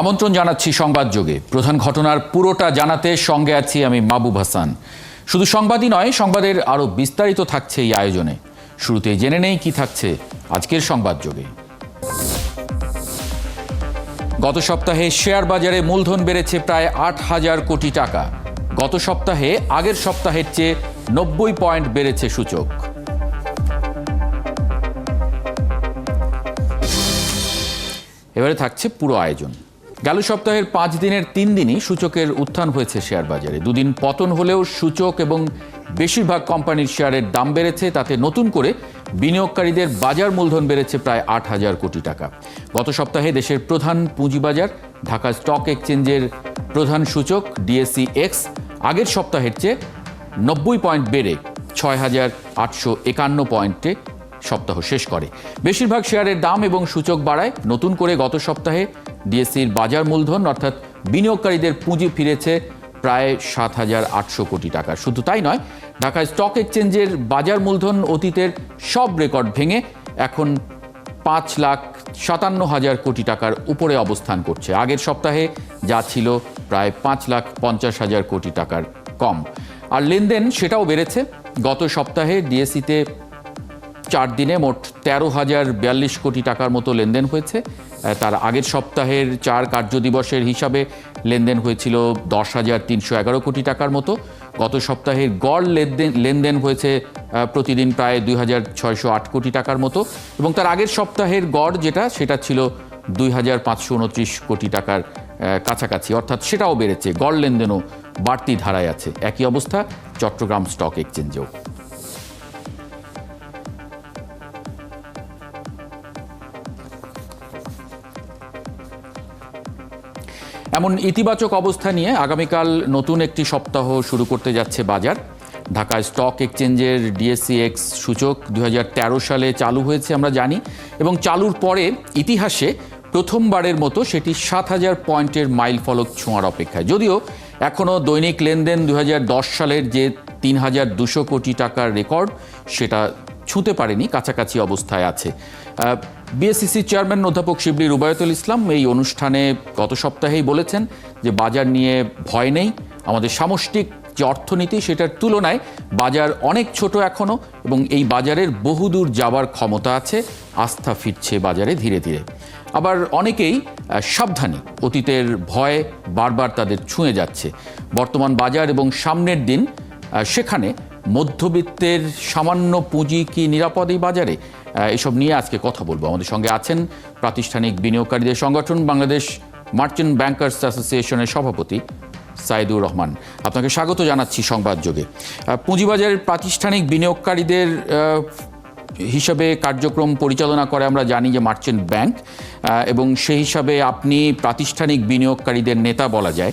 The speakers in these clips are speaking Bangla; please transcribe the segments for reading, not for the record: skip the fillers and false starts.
আমন্ত্রণ জানাচ্ছি সংবাদ যোগে। প্রধান ঘটনার পুরোটা জানাতে সঙ্গে আছি আমি মাহবুব হাসান। শুধু সংবাদই নয়, সংবাদের আরও বিস্তারিত থাকছে এই আয়োজনে। শুরুতেই জেনে নেই কি থাকছে আজকের সংবাদ যোগে। গত সপ্তাহে শেয়ার বাজারে মূলধন বেড়েছে প্রায় ৮,০০০ কোটি টাকা। গত সপ্তাহে আগের সপ্তাহের চেয়ে ৯০ পয়েন্ট বেড়েছে সূচক। এবারে থাকছে পুরো আয়োজন। গেল সপ্তাহের ৫ দিনের ৩ দিনই সূচকের উত্থান হয়েছে শেয়ার বাজারে। দুদিন পতন হলেও সূচক এবং বেশিরভাগ কোম্পানির শেয়ারের দাম বেড়েছে। তাতে নতুন করে বিনিয়োগকারীদের বাজার মূলধন বেড়েছে প্রায় ৮,০০০ কোটি টাকা। গত সপ্তাহে দেশের প্রধান পুঁজিবাজার ঢাকা স্টক এক্সচেঞ্জের প্রধান সূচক DSE-X আগের সপ্তাহের চেয়ে ৯০ পয়েন্ট বেড়ে ৬,৮৫১ পয়েন্টে সপ্তাহ শেষ করে। বেশিরভাগ শেয়ারের দাম এবং সূচক বাড়ায়। নতুন করে গত সপ্তাহে ডিএসসির বাজার মূলধন অর্থাৎ বিনিয়োগকারীদের পুঁজি ফিরেছে প্রায় ৭,৮০০ কোটি টাকা। শুধু তাই নয়, ঢাকা স্টক এক্সচেঞ্জের বাজার মূলধন অতীতের সব রেকর্ড ভেঙে এখন ৫,৫৭,০০০ কোটি টাকার উপরে অবস্থান করছে। আগের সপ্তাহে যা ছিল প্রায় ৫,৫০,০০০ কোটি টাকার কম। আর লেনদেন সেটাও বেড়েছে। গত সপ্তাহে ডিএসসিতে ৪ দিনে মোট ১৩,০৪২ কোটি টাকার মতো লেনদেন হয়েছে। তার আগের সপ্তাহের ৪ কার্যদিবসের হিসাবে লেনদেন হয়েছিল ১০,৩১১ কোটি টাকার মতো। গত সপ্তাহের গড় লেনদেন হয়েছে প্রতিদিন প্রায় ২,৬০৮ কোটি টাকার মতো এবং তার আগের সপ্তাহের গড় সেটা ছিল ২,৫২৯ কোটি টাকার কাছাকাছি, অর্থাৎ সেটাও বেড়েছে। গড় লেনদেনও বাড়তি ধারায় আছে। একই অবস্থা চট্টগ্রাম স্টক এক্সচেঞ্জেও। এমন ইতিবাচক অবস্থা নিয়ে আগামীকাল নতুন একটি সপ্তাহ শুরু করতে যাচ্ছে বাজার। ঢাকা স্টক এক্সচেঞ্জের DSE-X সূচক ২০১৩ সালে চালু হয়েছে আমরা জানি, এবং চালুর পরে ইতিহাসে প্রথমবারের মতো সেটি ৭,০০০ পয়েন্টের মাইল ফলক ছোঁয়ার অপেক্ষায়। যদিও এখনও দৈনিক লেনদেন ২০১০ সালের যে ৩,২০০ কোটি টাকার রেকর্ড সেটা ছুঁতে পারেনি, কাছাকাছি অবস্থায় আছে। বিএসইসি চেয়ারম্যান অধ্যাপক শিবলী রুবায়তুল ইসলাম এই অনুষ্ঠানে গত সপ্তাহেই বলেছেন যে বাজার নিয়ে ভয় নেই। আমাদের সামষ্টিক যে অর্থনীতি সেটার তুলনায় বাজার অনেক ছোট এখনও, এবং এই বাজারের বহুদূর যাওয়ার ক্ষমতা আছে। আস্থা ফিরছে বাজারে ধীরে ধীরে। আবার অনেকেই সাবধানী, অতীতের ভয় বারবার তাদের ছুঁয়ে যাচ্ছে। বর্তমান বাজার এবং সামনের দিন, সেখানে মধ্যবিত্তের সামান্য পুঁজি কি নিরাপদ এই বাজারে? এসব নিয়ে আজকে কথা বলবো। আমাদের সঙ্গে আছেন প্রাতিষ্ঠানিক বিনিয়োগকারীদের সংগঠন বাংলাদেশ মার্চেন্ট ব্যাংকার্স অ্যাসোসিয়েশনের সভাপতি সাইদুর রহমান। আপনাকে স্বাগত জানাচ্ছি সংবাদ যোগে। পুঁজিবাজারের প্রাতিষ্ঠানিক বিনিয়োগকারীদের হিসাবে কার্যক্রম পরিচালনা করে আমরা জানি যে মার্চেন্ট ব্যাংক, এবং সেই হিসাবে আপনি প্রাতিষ্ঠানিক বিনিয়োগকারীদের নেতা বলা যায়।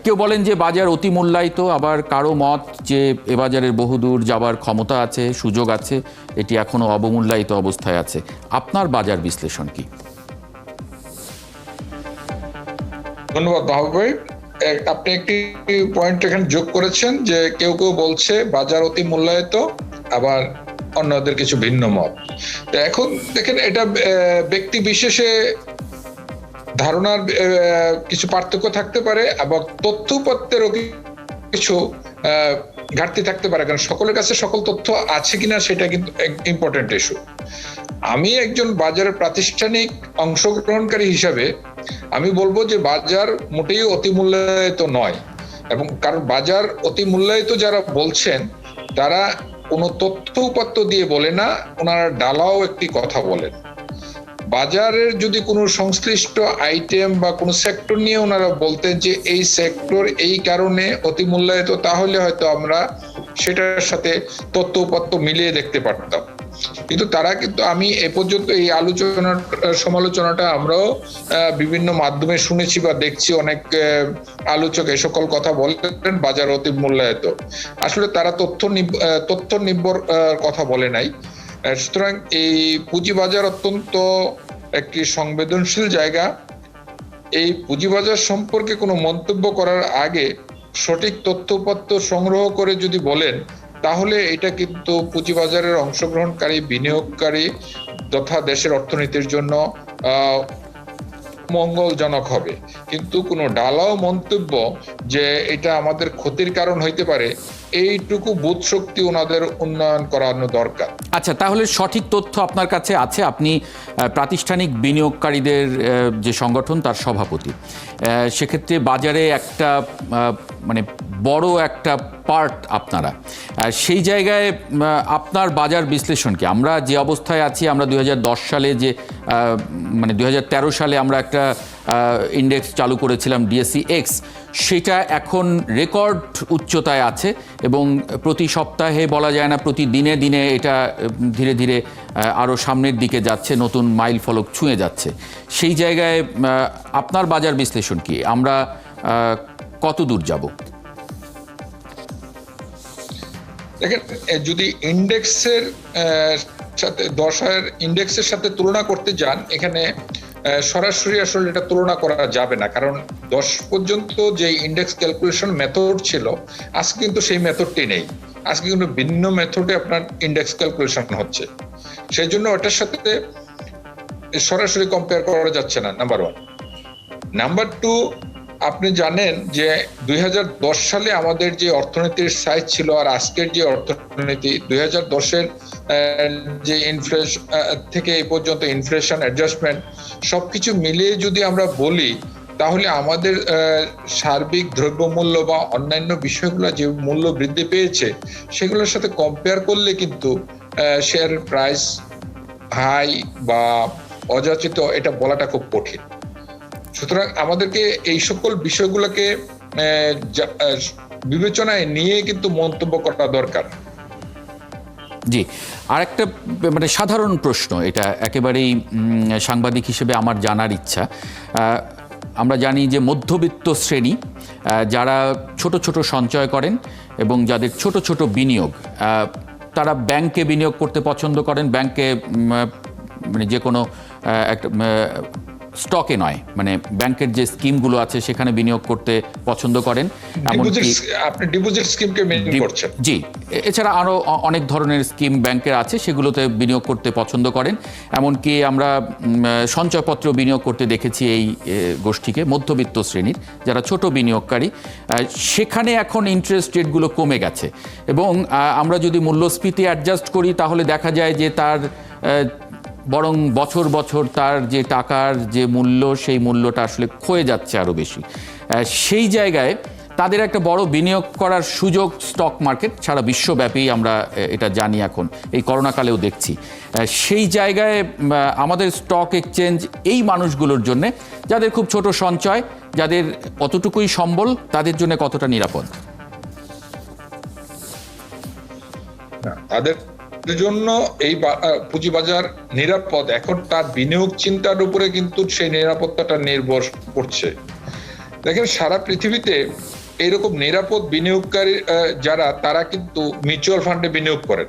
কেউ বলেন যে বাজার অতি মূল্যায়িত, আবার কারো মত যে এ বাজারের বহুদূর যাবার ক্ষমতা আছে, সুযোগ আছে, এটি এখনও অবমূল্যায়িত অবস্থায় আছে। আপনার বাজার বিশ্লেষণ কি? ধন্যবাদ মাহবুব ভাই। আপনি একটি পয়েন্ট এখানে যোগ করেছেন যে কেউ কেউ বলছে বাজার অতি মূল্যায়িত, আবার অন্যদের কিছু ভিন্ন মত। এখন দেখেন, এটা ব্যক্তি বিশেষে ধারণার কিছু পার্থক্য থাকতে পারে, আবার তথ্যপত্রেরও কিছু ঘাটতি থাকতে পারে, কারণ সকলের কাছে সকল তথ্য আছে কিনা সেটা কিন্তু ইম্পর্টেন্ট ইস্যু। আমি একজন বাজারের প্রাতিষ্ঠানিক অংশগ্রহণকারী হিসাবে আমি বলবো যে বাজার মোটেই অতি মূল্যায়িত নয়, এবং কারণ বাজার অতি মূল্যায়িত যারা বলছেন তারা কোনো তথ্য উপাত্ত দিয়ে বলে না, ওনারা ডালাও একটি কথা বলেন। বাজারের যদি কোনো সংশ্লিষ্ট আইটেম বা কোনো সেক্টর নিয়ে ওনারা বলতেন যে এই সেক্টর এই কারণে অতি মূল্যায়িত, তাহলে হয়তো আমরা সেটার সাথে তথ্য উপাত্ত মিলিয়ে দেখতে পারতাম। কিন্তু তারা কিন্তু, আমি এ পর্যন্ত এই সমালোচনাটা আমরাও বিভিন্ন মাধ্যমে শুনেছি বা দেখছি, অনেক আলোচক এ সকল কথা বলেন বাজার অতি মূল্যায়িত। আসলে তারা তথ্য নির্ভর কথা বলে নাই। সুতরাং এই পুঁজিবাজার অত্যন্ত একটি সংবেদনশীল জায়গা। এই পুঁজিবাজার সম্পর্কে কোনো মন্তব্য করার আগে সঠিক তথ্যপত্র সংগ্রহ করে যদি বলেন, তাহলে এটা কিন্তু পুঁজিবাজারের অংশগ্রহণকারী বিনিয়োগকারী তথা দেশের অর্থনীতির জন্য মঙ্গলজনক হবে, কিন্তু কোনো ঢালাও মন্তব্য যে এটা আমাদের ক্ষতির কারণ হইতে পারে, এইটুকু বোধ শক্তি ওনাদের উন্নয়ন করানো দরকার। আচ্ছা, তাহলে সঠিক তথ্য আপনার কাছে আছে। আপনি প্রাতিষ্ঠানিক বিনিয়োগকারীদের যে সংগঠন তার সভাপতি, সেক্ষেত্রে বাজারে একটা মানে বড় একটা পার্ট আপনারা, সেই জায়গায় আপনার বাজার বিশ্লেষণ কি? আমরা যে অবস্থায় আছি, আমরা 2010 সালে যে মানে 2013 সালে আমরা একটা ইন্ডেক্স চালু করেছিলাম DSE-X, সেটা এখন রেকর্ড উচ্চতায় আছে এবং প্রতি সপ্তাহে বলা যায় না, প্রতি দিনে দিনে এটা ধীরে ধীরে আরও সামনের দিকে যাচ্ছে, নতুন মাইল ফলক ছুঁয়ে যাচ্ছে। সেই জায়গায় আপনার বাজার বিশ্লেষণ কি? আমরা কত দূর যাব? দেখেন, যদি ইন্ডেক্সের সাথে 10 ইন্ডেক্সের সাথে তুলনা করতে যান, এখানে সরাসরি আসলে এটা তুলনা করা যাবে না, কারণ 10 পর্যন্ত যে ইন্ডেক্স ক্যালকুলেশন মেথড ছিল, আজকে কিন্তু সেই মেথডটি নেই। আজকে কিন্তু ভিন্ন মেথডে আপনার ইন্ডেক্স ক্যালকুলেশন হচ্ছে, সেই জন্য ওটার সাথে সরাসরি কম্পেয়ার করা যাচ্ছে না, নাম্বার 1। নাম্বার 2, আপনি জানেন যে 2010 সালে আমাদের যে অর্থনীতির সাইজ ছিল আর আজকের যে অর্থনীতি, 2010-এর যে ইনফ্লেশন থেকে এই পর্যন্ত ইনফ্লেশন অ্যাডজাস্টমেন্ট সবকিছু মিলিয়ে যদি আমরা বলি, তাহলে আমাদের সার্বিক দ্রব্যমূল্য বা অন্যান্য বিষয়গুলো যে মূল্য বৃদ্ধি পেয়েছে, সেগুলোর সাথে কম্পেয়ার করলে কিন্তু শেয়ারের প্রাইস হাই বা অযাচিত এটা বলাটা খুব কঠিন। সুতরাং আমাদেরকে এই সকল বিষয়গুলোকে বিবেচনায় নিয়ে কিন্তু মন্তব্য করা দরকার। জি, আরেকটা মানে সাধারণ প্রশ্ন, এটা একেবারেই সাংবাদিক হিসেবে আমার জানার ইচ্ছা। আমরা জানি যে মধ্যবিত্ত শ্রেণী, যারা ছোট ছোট সঞ্চয় করেন এবং যাদের ছোট ছোট বিনিয়োগ, তারা ব্যাংকে বিনিয়োগ করতে পছন্দ করেন। ব্যাংকে মানে যে কোনো একটা স্টকে নয়, মানে ব্যাংকের যে স্কিমগুলো আছে সেখানে বিনিয়োগ করতে পছন্দ করেন। আপনি ডিপোজিট স্কিমকে মেইন করছেন? জি, এছাড়া আরও অনেক ধরনের স্কিম ব্যাংকের আছে, সেগুলোতে বিনিয়োগ করতে পছন্দ করেন। এমনকি আমরা সঞ্চয়পত্র বিনিয়োগ করতে দেখেছি এই গোষ্ঠীকে, মধ্যবিত্ত শ্রেণীর যারা ছোট বিনিয়োগকারী। সেখানে এখন ইন্টারেস্ট রেটগুলো কমে গেছে এবং আমরা যদি মূল্যস্ফীতি অ্যাডজাস্ট করি, তাহলে দেখা যায় যে তার বরং বছর বছর তার যে টাকার যে মূল্য, সেই মূল্যটা আসলে ক্ষয়ে যাচ্ছে আরও বেশি। সেই জায়গায় তাদের একটা বড় বিনিয়োগ করার সুযোগ স্টক মার্কেট ছাড়া বিশ্বব্যাপী, আমরা এটা জানি, এখন এই করোনাকালেও দেখছি। সেই জায়গায় আমাদের স্টক এক্সচেঞ্জ এই মানুষগুলোর জন্য, যাদের খুব ছোট সঞ্চয়, যাদের অতটুকুই সম্বল, তাদের জন্য কতটা নিরাপদ? তাদের জন্য এই পুঁজিবাজার নিরাপদ, এখন তার বিনিয়োগ চিন্তার উপরে কিন্তু সেই নিরাপত্তাটা নির্ভর করছে। দেখেন, সারা পৃথিবীতে এইরকম নিরাপদ বিনিয়োগকারী যারা, তারা কিন্তু মিউচুয়াল ফান্ডে বিনিয়োগ করেন।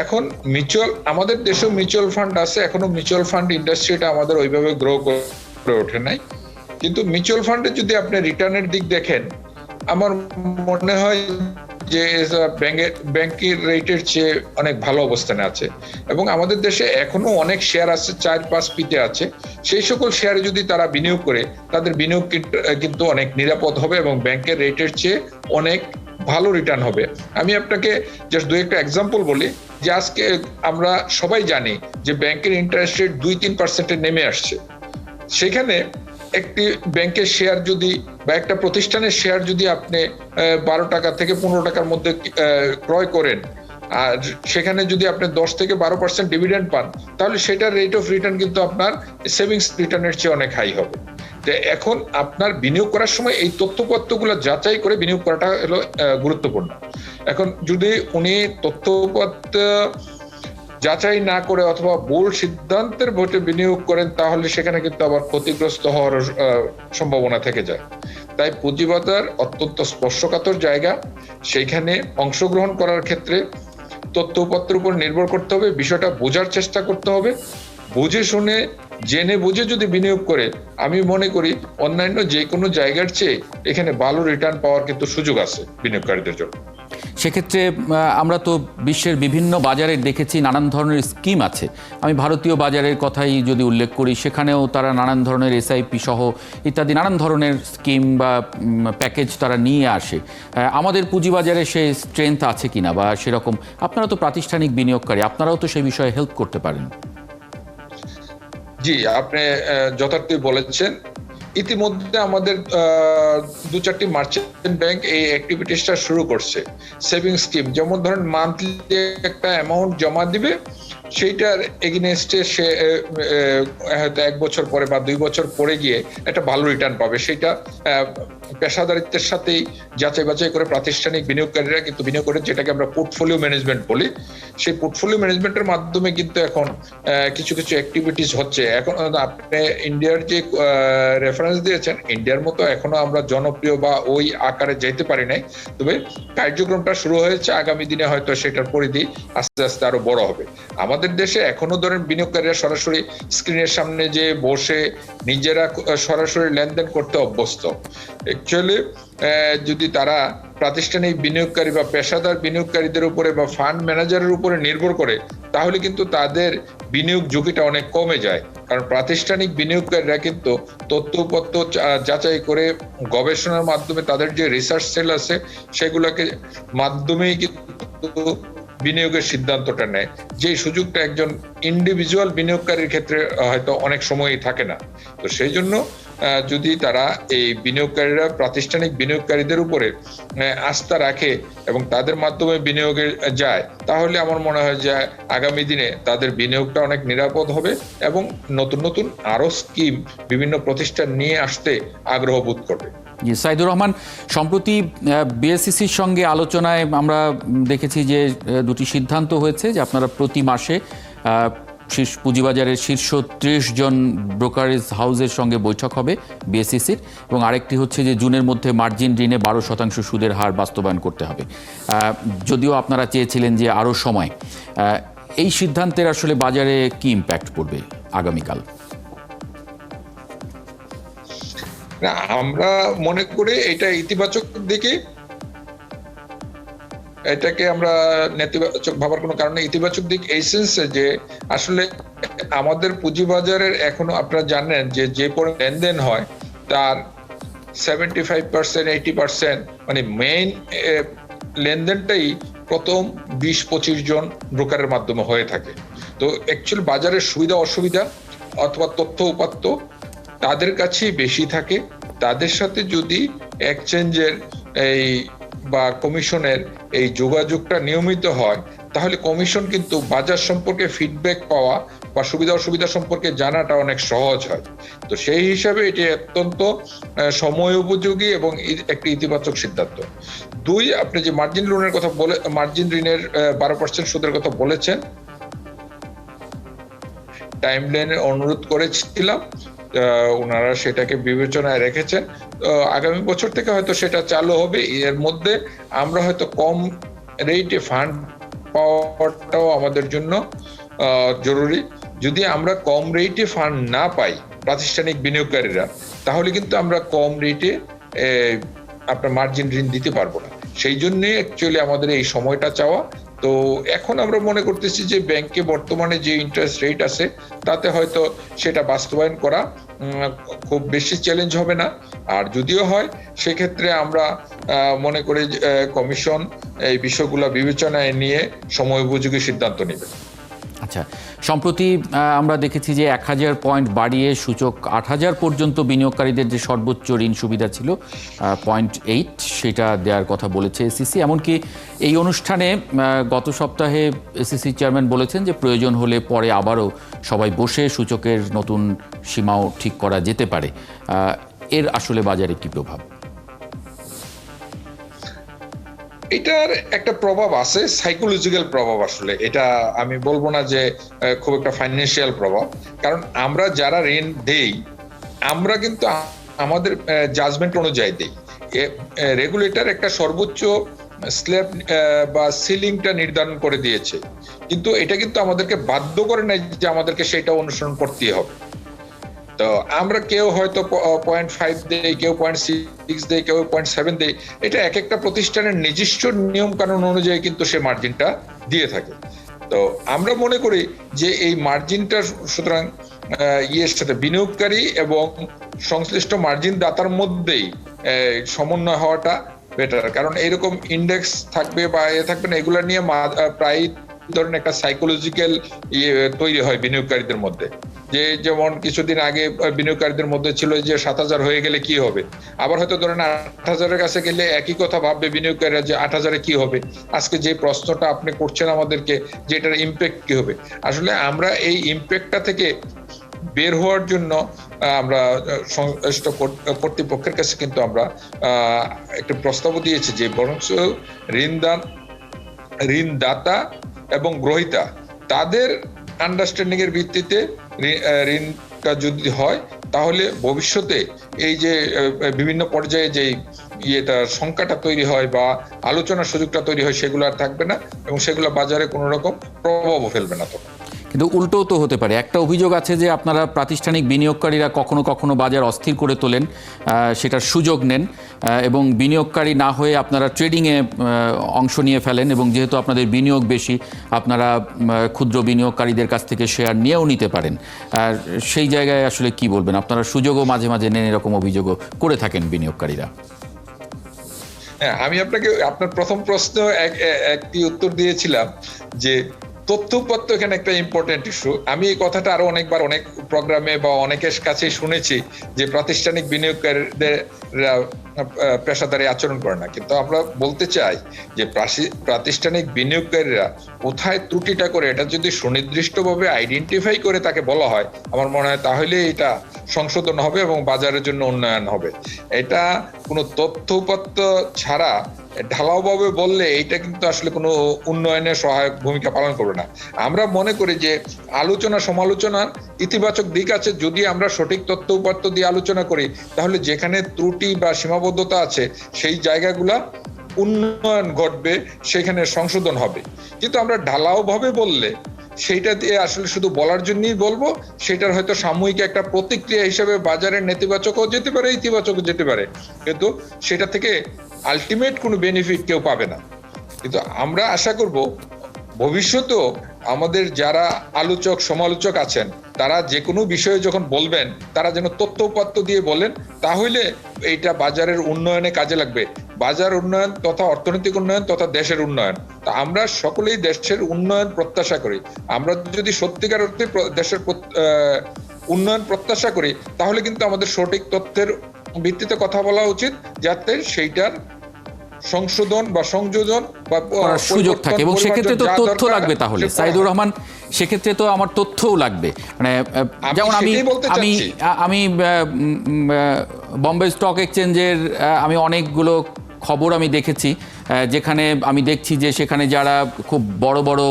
এখন আমাদের দেশেও মিউচুয়াল ফান্ড আছে, এখনো মিউচুয়াল ফান্ড ইন্ডাস্ট্রিটা আমাদের ওইভাবে গ্রো করে ওঠে নাই। কিন্তু মিউচুয়াল ফান্ডে যদি আপনি রিটার্নের দিক দেখেন, আমার মনে হয় যে ব্যাংকের রেটের চেয়ে অনেক ভালো অবস্থানে আছে এবং আমাদের দেশে এখনো অনেক শেয়ার আছে, 4-5 পিতে আছে। সেই সকল শেয়ারে যদি তারা বিনিয়োগ করে, তাদের বিনিয়োগ কিন্তু অনেক নিরাপদ হবে এবং ব্যাংকের রেটের চেয়ে অনেক ভালো রিটার্ন হবে। আমি আপনাকে জাস্ট 2-একটা এক্সাম্পল বলি, যে আজকে আমরা সবাই জানি যে ব্যাংকের ইন্টারেস্ট রেট 2-3% নেমে আসছে। সেখানে একটি ব্যাংকের শেয়ার যদি বা একটা প্রতিষ্ঠানের শেয়ার যদি আপনি 12 টাকা থেকে 15 টাকার মধ্যে ক্রয় করেন, আর সেখানে যদি আপনি 10 থেকে 12% ডিভিডেন্ড পান, তাহলে সেটার রেট অফ রিটার্ন কিন্তু আপনার সেভিংস রিটার্নের চেয়ে অনেক হাই হবে। তো এখন আপনার বিনিয়োগ করার সময় এই তথ্যপত্রগুলো যাচাই করে বিনিয়োগ করাটা হলো গুরুত্বপূর্ণ। এখন যদি উনি তথ্যপত্র যাচাই না করে অথবা ভুল সিদ্ধান্তের ভোটে বিনিয়োগ করেন, তাহলে সেখানে কিন্তু আবার ক্ষতিগ্রস্ত হওয়ার সম্ভাবনা থেকে যায়। তাই পুঁজিবাজার অত্যন্ত স্পর্শকাতর জায়গা, সেইখানে অংশগ্রহণ করার ক্ষেত্রে তথ্যপত্রের উপর নির্ভর করতে হবে, বিষয়টা বোঝার চেষ্টা করতে হবে। বুঝে শুনে জেনে বুঝে যদি বিনিয়োগ করে, আমি মনে করি অন্যান্য যে কোনো জায়গার চেয়ে এখানে ভালো রিটার্ন পাওয়ার কিন্তু সুযোগ আছে বিনিয়োগকারীদের জন্য। সেক্ষেত্রে আমরা তো বিশ্বের বিভিন্ন বাজারে দেখেছি নানান ধরনের স্কিম আছে। আমি ভারতীয় বাজারের কথাই যদি উল্লেখ করি, সেখানেও তারা নানান ধরনের এসআইপি সহ ইত্যাদি নানান ধরনের স্কিম বা প্যাকেজ তারা নিয়ে আসে। আমাদের পুঁজিবাজারে সেই স্ট্রেংথ আছে কিনা, বা সেরকম আপনারা তো প্রাতিষ্ঠানিক বিনিয়োগকারী, আপনারাও তো সেই বিষয়ে হেল্প করতে পারেন। জি, আপনি যথার্থই বলেছেন। ইতিমধ্যে আমাদের 2-4টি মার্চেন্ট ব্যাংক এই অ্যাক্টিভিটিসটা শুরু করছে। সেভিং স্কিম, যেমন ধরেন মান্থলি একটা অ্যামাউন্ট জমা দিবে, সেইটার এগেইনস্টে সে হয়তো 1 বছর পরে বা 2 বছর পরে গিয়ে একটা ভালো রিটার্ন পাবে। সেটা পেশাদারিত্বের সাথেই যাচাই বাছাই করে প্রাতিষ্ঠানিক বিনিয়োগকারীরা কিন্তু বিনিয়োগ করে, যেটাকে আমরা পোর্টফোলিও ম্যানেজমেন্ট বলি। সেই পোর্টফোলিও ম্যানেজমেন্টের মাধ্যমে কিন্তু এখন কিছু কিছু অ্যাক্টিভিটিস হচ্ছে। এখন আপনি ইন্ডিয়ার যে রেফারেন্স দিয়েছেন, ইন্ডিয়ার মতো এখনো আমরা জনপ্রিয় বা ওই আকারে যেতে পারি নাই, তবে কার্যক্রমটা শুরু হয়েছে। আগামী দিনে হয়তো সেটার পরিধি আস্তে আস্তে আরো বড় হবে। আমাদের দেশে এখনো ধরেন বিনিয়োগকারীরা সরাসরি স্ক্রিনের সামনে যে বসে নিজেরা সরাসরি লেনদেন করতে অভ্যস্ত। অ্যাকচুয়ালি যদি তারা প্রাতিষ্ঠানিক বিনিয়োগকারী বা পেশাদার বিনিয়োগকারীদের উপরে বা ফান্ড ম্যানেজারের উপরে নির্ভর করে, তাহলে কিন্তু তাদের বিনিয়োগ ঝুঁকিটা অনেক কমে যায়। কারণ প্রাতিষ্ঠানিক বিনিয়োগকারীরা কিন্তু তথ্যপত্র যাচাই করে গবেষণার মাধ্যমে তাদের যে রিসার্চ সেল আছে সেগুলোকে মাধ্যমেই কিন্তু বিনিয়োগের সিদ্ধান্তটা নেয়। যে সুযোগটা একজন ইন্ডিভিজুয়াল বিনিয়োগকারীর ক্ষেত্রে হয়তো অনেক সময়ই থাকে না। তো সেই জন্য যদি তারা এই বিনিয়োগকারীরা প্রাতিষ্ঠানিক বিনিয়োগকারীদের উপরে আস্থা রাখে এবং তাদের মাধ্যমে বিনিয়োগে যায়, তাহলে আমার মনে হয় যে আগামী দিনে তাদের বিনিয়োগটা অনেক নিরাপদ হবে এবং নতুন নতুন আরো স্কিম বিভিন্ন প্রতিষ্ঠান নিয়ে আসতে আগ্রহ বোধ করবে। জি, সাইদুর রহমান, সম্প্রতি বিএসসিসির সঙ্গে আলোচনায় আমরা দেখেছি যে দুটি সিদ্ধান্ত হয়েছে যে আপনারা প্রতি মাসে পুঁজিবাজারের শীর্ষ 30 জন ব্রোকারেজ হাউসের সঙ্গে বৈঠক হবে বিএসসিসির, এবং আরেকটি হচ্ছে যে জুনের মধ্যে মার্জিন ঋণে 12% সুদের হার বাস্তবায়ন করতে হবে। যদিও আপনারা চেয়েছিলেন যে আরও সময়, এই সিদ্ধান্তের আসলে বাজারে কি ইম্প্যাক্ট পড়বে আগামীকাল? না, আমরা মনে করি এটা ইতিবাচক দিকে, এটাকে আমরা নেতিবাচক ভাবার কোনো কারণে। ইতিবাচক দিক এই সেন্সে যে আসলে আমাদের পুঁজিবাজারের এখনো আপনারা জানেন যে যে পরিমাণ লেনদেন হয় তার 75%, 80% মানে মেইন লেনদেনটাই প্রথম 20-25 জন ব্রোকারের মাধ্যমে হয়ে থাকে। তো অ্যাকচুয়ালি বাজারের সুবিধা অসুবিধা অথবা তথ্য উপাত্ত তাদের কাছেই বেশি থাকে। তাদের সাথে যদি এক্সচেঞ্জের এই বা কমিশনের এই যোগাযোগটা নিয়মিত হয়, তাহলে কমিশন কিন্তু বাজার সম্পর্কে ফিডব্যাক পাওয়া বা সুবিধা অসুবিধা সম্পর্কে জানাটা অনেক সহজ হয়। তো সেই হিসাবে এটি অত্যন্ত সময় উপযোগী এবং একটি ইতিবাচক সিদ্ধান্ত। 2, আপনি যে মার্জিন লোনের কথা বলে, মার্জিন ঋণের 12% সুদের কথা বলেছেন, টাইমলাইনে অনুরোধ করেছিলাম, ওনারা সেটাকে বিবেচনায় রেখেছেন। আগামী বছর থেকে হয়তো সেটা চালু হবে। এর মধ্যে আমরা হয়তো কম রেটে ফান্ড পাওয়াটাও আমাদের জন্য জরুরি। যদি আমরা কম রেটে ফান্ড না পাই প্রাতিষ্ঠানিক বিনিয়োগকারীরা, তাহলে কিন্তু আমরা কম রেটে আপনার মার্জিন ঋণ দিতে পারবো না। সেই জন্য অ্যাকচুয়ালি আমাদের এই সময়টা চাওয়া। তো এখন আমরা মনে করতেছি যে ব্যাংকে বর্তমানে যে ইন্টারেস্ট রেট আছে তাতে হয়তো সেটা বাস্তবায়ন করা খুব বেশি চ্যালেঞ্জ হবে না। আর যদিও হয় সেক্ষেত্রে আমরা মনে করি কমিশন এই বিষয়গুলো বিবেচনায় নিয়ে সময় উপযোগী সিদ্ধান্ত নেবে। আচ্ছা, সম্প্রতি আমরা দেখেছি যে 1000 পয়েন্ট বাড়িয়ে সূচক 8000 পর্যন্ত বিনিয়োগকারীদের যে সর্বোচ্চ ঋণ সুবিধা ছিল 0.8, সেটা দেওয়ার কথা বলেছে এসিসি। এমনকি এই অনুষ্ঠানে গত সপ্তাহে এসিসি চেয়ারম্যান বলেছেন যে প্রয়োজন হলে পরে আবারও সবাই বসে সূচকের নতুন সীমাও ঠিক করা যেতে পারে। এর আসলে বাজারে কি প্রভাব? এটার একটা প্রভাব আছে, সাইকোলজিক্যাল প্রভাব। আসলে এটা আমি বলবো না যে খুব একটা ফাইন্যান্সিয়াল প্রভাব, কারণ আমরা যারা ঋণ দেই আমরা কিন্তু আমাদের জাজমেন্ট অনুযায়ী দেই। রেগুলেটর একটা সর্বোচ্চ স্ল্যাব বা সিলিংটা নির্ধারণ করে দিয়েছে, কিন্তু এটা কিন্তু আমাদেরকে বাধ্য করে না যে আমাদেরকে সেটা অনুসরণ করতেই হবে। তো আমরা কেউ হয়তো 0.5 দেই, কেউ 0.6 দেই, কেউ 0.7 দেই। এটা এক একটা প্রতিষ্ঠানের নিজস্ব নিয়ম কানুন অনুযায়ী কিন্তু সে মার্জিনটা দিয়ে থাকে। তো আমরা মনে করি যে এই মার্জিনটা সুতরাং ইয়ের সাথে বিনিয়োগকারী এবং সংশ্লিষ্ট মার্জিন দাতার মধ্যেই সমন্বয় হওয়াটা বেটার। কারণ এরকম ইন্ডেক্স থাকবে বা থাকবে না, এগুলা নিয়ে প্রায় ধরনের একটা সাইকোলজিক্যাল তৈরি হয় বিনিয়োগকারীদের মধ্যে। যে যেমন কিছুদিন আগে বিনিয়োগকারীদের মধ্যে ছিল যে 7,000 হয়ে গেলে কি হবে, আবার হয়তো ধরেন 8,000-এর কাছে গেলে একই কথা ভাববে বিনিয়োগকারীরা যে 8,000-এ কি হবে। আজকে যে প্রশ্নটা আপনি করছেন আমাদেরকে যে এটার ইম্প্যাক্ট কি হবে, আসলে আমরা এই ইম্প্যাক্টটা থেকে বের হওয়ার জন্য আমরা সংশ্লিষ্ট কর্তৃপক্ষের কাছে কিন্তু আমরা একটা প্রস্তাব দিয়েছি যে বরঞ্চ ঋণদাতা এবং গ্রহীতা তাদের আন্ডারস্ট্যান্ডিং এর ভিত্তিতে ঋণটা যদি হয়, তাহলে ভবিষ্যতে এই যে বিভিন্ন পর্যায়ে যে সংখ্যাটা তৈরি হয় বা আলোচনার সুযোগটা তৈরি হয়, সেগুলো আর থাকবে না এবং সেগুলো বাজারে কোনো রকম প্রভাবও ফেলবে না। তখন কিন্তু উল্টোও তো হতে পারে। একটা অভিযোগ আছে যে আপনারা প্রাতিষ্ঠানিক বিনিয়োগকারীরা কখনো কখনো বাজার অস্থির করে তোলেন, সেটার সুযোগ নেন এবং বিনিয়োগকারী না হয়ে আপনারা ট্রেডিংয়ে অংশ নিয়ে ফেলেন, এবং যেহেতু আপনাদের বিনিয়োগ বেশি, আপনারা ক্ষুদ্র বিনিয়োগকারীদের কাছ থেকে শেয়ার নিয়েও নিতে পারেন। আর সেই জায়গায় আসলে কি বলবেন? আপনারা সুযোগও মাঝে মাঝে নেন, এরকম অভিযোগও করে থাকেন বিনিয়োগকারীরা। হ্যাঁ, আমি আপনাকে আপনার প্রথম প্রশ্ন একটি উত্তর দিয়েছিলাম যে তথ্য উপাত্ত এখানে একটা ইম্পর্টেন্ট ইস্যু। আমি এই কথাটা আরো অনেকবার অনেক প্রোগ্রামে বা অনেকের কাছে শুনেছি যে প্রাতিষ্ঠানিক বিনিয়োগকারীদের পেশাদারি আচরণ করে না, কিন্তু আমরা বলতে চাই যে প্রাতিষ্ঠানিক বিনিয়োগকারীরা কোথায় ত্রুটিটা করে এটা যদি সুনির্দিষ্টভাবে আইডেন্টিফাই করে তাকে বলা হয়, আমার মনে হয় তাহলে এটা সংশোধন হবে এবং বাজারের জন্য উন্নয়ন হবে। এটা কোনো তথ্য উপাত্ত ছাড়া ঢালাওভাবে বললে এটা কিন্তু আসলে কোনো উন্নয়নের সহায়ক ভূমিকা পালন করবে না। আমরা মনে করি যে আলোচনা সমালোচনার ইতিবাচক দিক আছে। যদি আমরা সঠিক তথ্য উপাত্ত দিয়ে আলোচনা করি, তাহলে যেখানে ত্রুটি বা সীমাবদ্ধতা আছে সেই জায়গাগুলা উন্নয়ন ঘটবে, সেখানে সংশোধন হবে। কিন্তু আমরা ঢালাওভাবে বললে সেইটা দিয়ে আসলে শুধু বলার জন্যই বলবো, সেটার হয়তো সাময়িক একটা প্রতিক্রিয়া হিসেবে বাজারের নেতিবাচকও যেতে পারে, ইতিবাচকও যেতে পারে, কিন্তু সেটা থেকে আলটিমেট কোনো বেনিফিট কেউ পাবে না। কিন্তু আমরা আশা করব ভবিষ্যতেও আমাদের যারা আলোচক সমালোচক আছেন, তারা যে কোনো বিষয়ে যখন বলবেন, তারা যেন তথ্য উপাত্ত দিয়ে বলেন, তাহলে এইটা বাজারের উন্নয়নে কাজে লাগবে। বাজার উন্নয়ন তথা অর্থনৈতিক উন্নয়ন তথা দেশের উন্নয়ন, তা আমরা সকলেই দেশের উন্নয়ন প্রত্যাশা করি। আমরা যদি সত্যিকার অর্থে দেশের উন্নয়ন প্রত্যাশা করি, তাহলে কিন্তু আমাদের সঠিক তথ্যের ভিত্তিতে কথা বলা উচিত, যাতে সেইটার সংশোধন বা সংযোজন বা সুযোগ থাকে। এবং সেক্ষেত্রে তো তথ্য লাগবে। তাহলে সাইদুর রহমান, সেক্ষেত্রে তো আমার তথ্যও লাগবে। মানে যেমন আমি বম্বে স্টক এক্সচেঞ্জের আমি অনেকগুলো খবর আমি দেখেছি, যেখানে আমি দেখছি যে সেখানে যারা খুব বড় বড়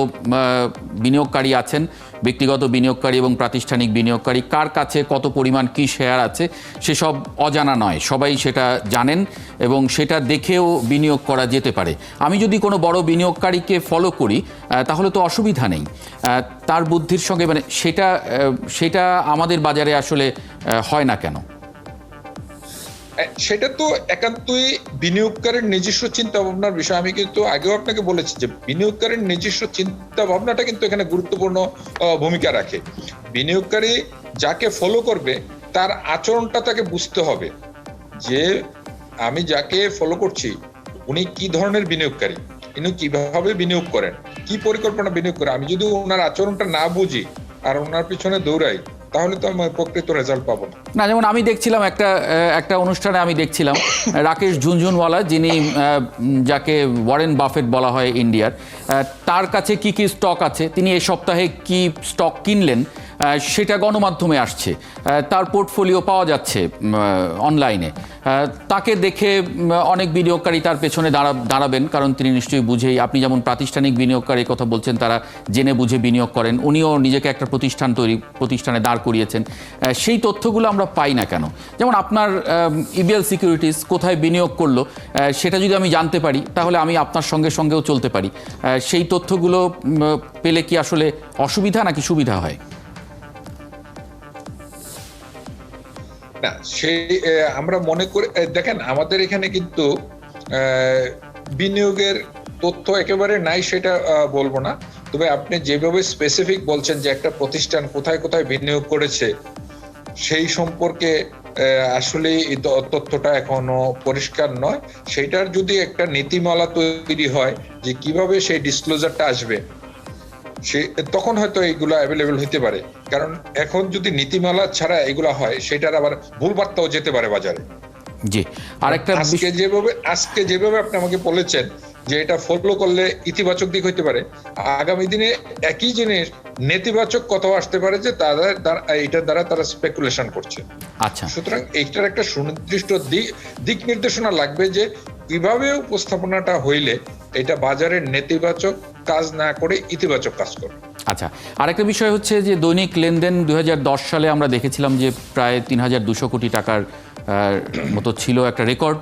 বিনিয়োগকারী আছেন, ব্যক্তিগত বিনিয়োগকারী এবং প্রাতিষ্ঠানিক বিনিয়োগকারী, কার কাছে কত পরিমাণ কি শেয়ার আছে সেসব অজানা নয়, সবাই সেটা জানেন এবং সেটা দেখেও বিনিয়োগ করা যেতে পারে। আমি যদি কোনো বড় বিনিয়োগকারীকে ফলো করি, তাহলে তো অসুবিধা নেই। তার বুদ্ধির সঙ্গে মানে সেটা আমাদের বাজারে আসলে হয় না কেন? সেটা তো একান্তই বিনিয়োগকারীর নিজস্ব চিন্তা ভাবনার বিষয়। আমি কিন্তু আগেও আপনাকে বলেছি যে বিনিয়োগকারীর নিজস্ব চিন্তা ভাবনাটা কিন্তু এখানে গুরুত্বপূর্ণ ভূমিকা রাখে। বিনিয়োগকারী যাকে ফলো করবে তার আচরণটা তাকে বুঝতে হবে যে আমি যাকে ফলো করছি উনি কি ধরনের বিনিয়োগকারী, উনি কিভাবে বিনিয়োগ করেন, কি পরিকল্পনা বিনিয়োগ করে। আমি যদি ওনার আচরণটা না বুঝি আর ওনার পিছনে দৌড়াই, তাহলে তো আমি প্রকৃত রেজাল্ট পাবো না। যেমন আমি দেখছিলাম একটা অনুষ্ঠানে আমি দেখছিলাম রাকেশ ঝুনঝুনওয়ালা, যিনি যাকে ওয়ারেন বাফেট বলা হয় ইন্ডিয়ার, তার কাছে কি কি স্টক আছে, তিনি এই সপ্তাহে কি স্টক কিনলেন সেটা গণমাধ্যমে আসছে, তার পোর্টফোলিও পাওয়া যাচ্ছে অনলাইনে। তাকে দেখে অনেক বিনিয়োগকারী তার পেছনে দাঁড়াবেন, কারণ তিনি নিশ্চয়ই বুঝেই, আপনি যেমন প্রাতিষ্ঠানিক বিনিয়োগকারীর কথা বলছেন, তারা জেনে বুঝে বিনিয়োগ করেন, উনিও নিজেকে একটা প্রতিষ্ঠানে দাঁড় করিয়েছেন। সেই তথ্যগুলো আমরা পাই না কেন? যেমন আপনার ইবিএল সিকিউরিটিজ কোথায় বিনিয়োগ করলো সেটা যদি আমি জানতে পারি, তাহলে আমি আপনার সঙ্গেও চলতে পারি। সেই তথ্যগুলো পেলে কি আসলে অসুবিধা নাকি সুবিধা হয়? না সেই আমরা মনে করি দেখেন আমাদের এখানে কিন্তু বিনিয়োগের তথ্য একেবারে নাই সেটা বলবো না, তবে আপনি যেভাবে স্পেসিফিক বলছেন যে একটা প্রতিষ্ঠান কোথায় কোথায় বিনিয়োগ করেছে সেই সম্পর্কে আসলে এই তথ্যটা এখনো পরিষ্কার নয়। সেটার যদি একটা নীতিমালা তৈরি হয় যে কিভাবে সেই ডিসক্লোজারটা আসবে, সে তখন হয়তো এইগুলো অ্যাভেলেবেল হইতে পারে। কারণ এখন যদি নীতিমালা ছাড়া এগুলো হয় সেটার আবার ভুল বার্তাও যেতে পারে বাজারে। জি, আরেকটা আজকে যেভাবে আপনি আমাকে বলেছেন যে এটা ফলো করলে ইতিবাচক দিক হইতে পারে, আগামী দিনে একই জিনিস নেতিবাচক কথাও আসতে পারে যে এটার দ্বারা তারা স্পেকুলেশন করছে। আচ্ছা, সুতরাং এইটার একটা সুনির্দিষ্ট দিক নির্দেশনা লাগবে যে কিভাবে উপস্থাপনাটা হইলে এটা বাজারের নেতিবাচক কাজ না করে ইতিবাচক কাজ করবে। আচ্ছা, আরেকটা বিষয় হচ্ছে যে দৈনিক লেনদেন 2010 সালে আমরা দেখেছিলাম যে প্রায় 3200 কোটি টাকার মতো ছিল একটা রেকর্ড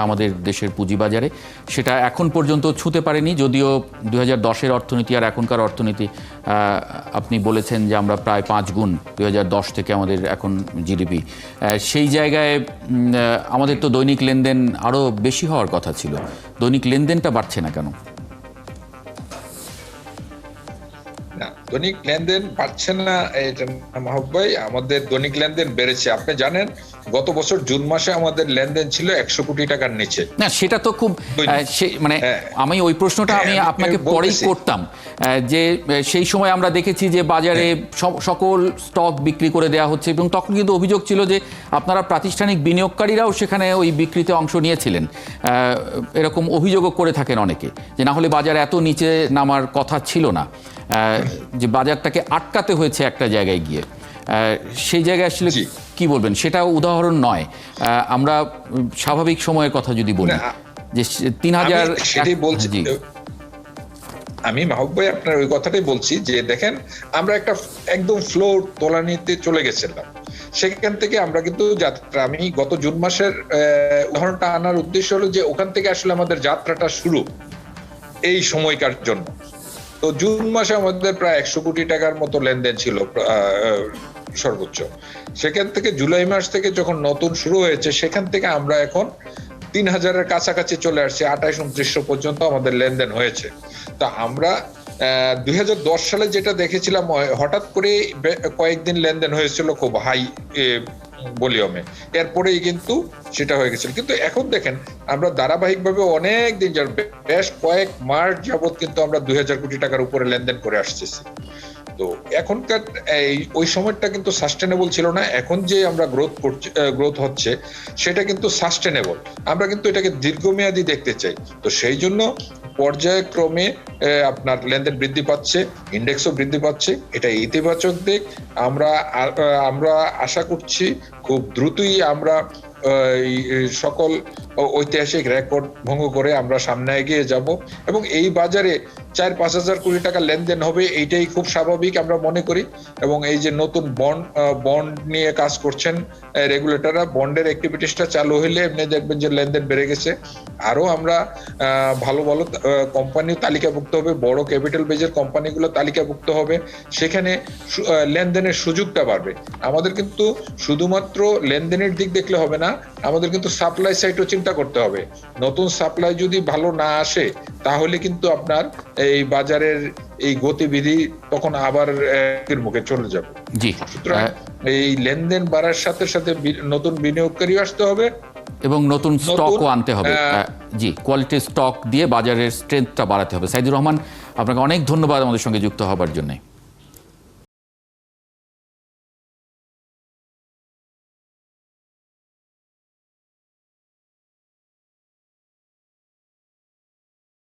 আমাদের দেশের পুঁজিবাজারে। সেটা এখন পর্যন্ত ছুঁতে পারেনি, যদিও 2010-এর অর্থনীতি আর এখনকার অর্থনীতি আপনি বলেছেন যে আমরা প্রায় 5 গুণ 2010 থেকে আমাদের এখন জিডিপি। সেই জায়গায় আমাদের তো দৈনিক লেনদেন আরও বেশি হওয়ার কথা ছিল, দৈনিক লেনদেনটা বাড়ছে না কেন? দৈনিক লেনদেন বাড়ছে না এটা মাহবুব ভাই, আমাদের দৈনিক লেনদেন বেড়েছে। আপনি জানেন গত বছর জুন মাসে আমাদের লেনদেন ছিল 100 কোটি টাকার নিচে। না সেটা তো খুব মানে আমি ওই প্রশ্নটা আমি আপনাকে পরেই করতাম যে সেই সময় আমরা দেখেছি যে বাজারে সকল স্টক বিক্রি করে দেওয়া হচ্ছে, এবং তখন কিন্তু অভিযোগ ছিল যে আপনারা প্রাতিষ্ঠানিক বিনিয়োগকারীরাও সেখানে ওই বিক্রিতে অংশ নিয়েছিলেন। এরকম অভিযোগও করে থাকেন অনেকে যে না হলে বাজার এত নিচে নামার কথা ছিল না, যে বাজারটাকে আটকাতে হয়েছে একটা জায়গায় গিয়ে। সেই জায়গায় আসলে কি বলবেন? সেটা উদাহরণ নয়, আমরা স্বাভাবিক সময়ের কথা যদি বলি যে 3000। সেটাই বলছি আমি মাহবুব ভাই, আপনার ওই কথাটাই বলছি যে দেখেন আমরা একটা একদম ফ্লোর তোলানিতে চলে গেছিলাম, সেখান থেকে আমরা কিন্তু যাত্রা, আমি গত জুন মাসের উদাহরণটা আনার উদ্দেশ্য হলো যে ওখান থেকে আসলে আমাদের যাত্রাটা শুরু এই সময়কার জন্য। তো জুন মাসে আমাদের প্রায় 100 কোটি টাকার মতো লেনদেন ছিল সর্বোচ্চ। সেখান থেকে জুলাই মাস থেকে যখন নতুন শুরু হয়েছে সেখান থেকে আমরা এখন 3000-এর কাছাকাছি চলে আসছে, 28-2900 পর্যন্ত আমাদের লেনদেন হয়েছে। তা আমরা 2010 সালে যেটা দেখেছিলাম হঠাৎ করে কয়েকদিন লেনদেন হয়েছিল খুব হাই ভলিউমে, এরপরেই কিন্তু সেটা হয়ে গেছিল। কিন্তু এখন দেখেন আমরা ধারাবাহিকভাবে অনেক দিন বেশ কয়েক মাস যাবত কিন্তু আমরা 2000 কোটি টাকার উপরে লেনদেন করে আসতেছি। তো এখনকার ওই সময়টা কিন্তু সাস্টেনেবল ছিল না। এখন যে আমরা গ্রোথ হচ্ছে সেটা কিন্তু সাস্টেনেবল, আমরা কিন্তু এটাকে দীর্ঘমেয়াদী দেখতে চাই। তো সেই জন্য পর্যায়ক্রমে আপনার লেনদেন বৃদ্ধি পাচ্ছে, ইন্ডেক্সও বৃদ্ধি পাচ্ছে, এটা ইতিবাচক দিক। আমরা আশা করছি খুব দ্রুতই আমরা সকল ঐতিহাসিক রেকর্ড ভঙ্গ করে আমরা সামনে এগিয়ে যাব, এবং এই বাজারে 4-5 হাজার কোটি টাকা লেনদেন হবে, এইটাই খুব স্বাভাবিক আমরা মনে করি। এবং এই যে নতুন বন্ড নিয়ে কাজ করছেন রেগুলেটররা, বন্ডের অ্যাক্টিভিটিসটা চালু হলে এমনি দেখবেন যে লেনদেন বেড়ে গেছে। আরো আমরা ভালো ভালো কোম্পানি তালিকাভুক্ত হবে, বড় ক্যাপিটাল বেজের কোম্পানিগুলো তালিকাভুক্ত হবে, সেখানে লেনদেনের সুযোগটা বাড়বে। আমাদের কিন্তু শুধুমাত্র লেনদেনের দিক দেখলে হবে না, আমাদের কিন্তু সাপ্লাই সাইডও চিন্তা করতে হবে। নতুন সাপ্লাই যদি ভালো না আসে তাহলে কিন্তু আপনার এই বাজারের এই গতিবিধি তখন আবার এর মুখে চলে যাবে। জি, সুতরাং এই লেনদেন বাড়ার সাথে সাথে নতুন বিনিয়োগকারী আসতে হবে এবং নতুন স্টকও আনতে হবে। জি, কোয়ালিটি স্টক দিয়ে বাজারের স্ট্রেংথটা বাড়াতে হবে। সাইদুর রহমান, আপনাকে অনেক ধন্যবাদ আমাদের সঙ্গে যুক্ত হবার জন্য।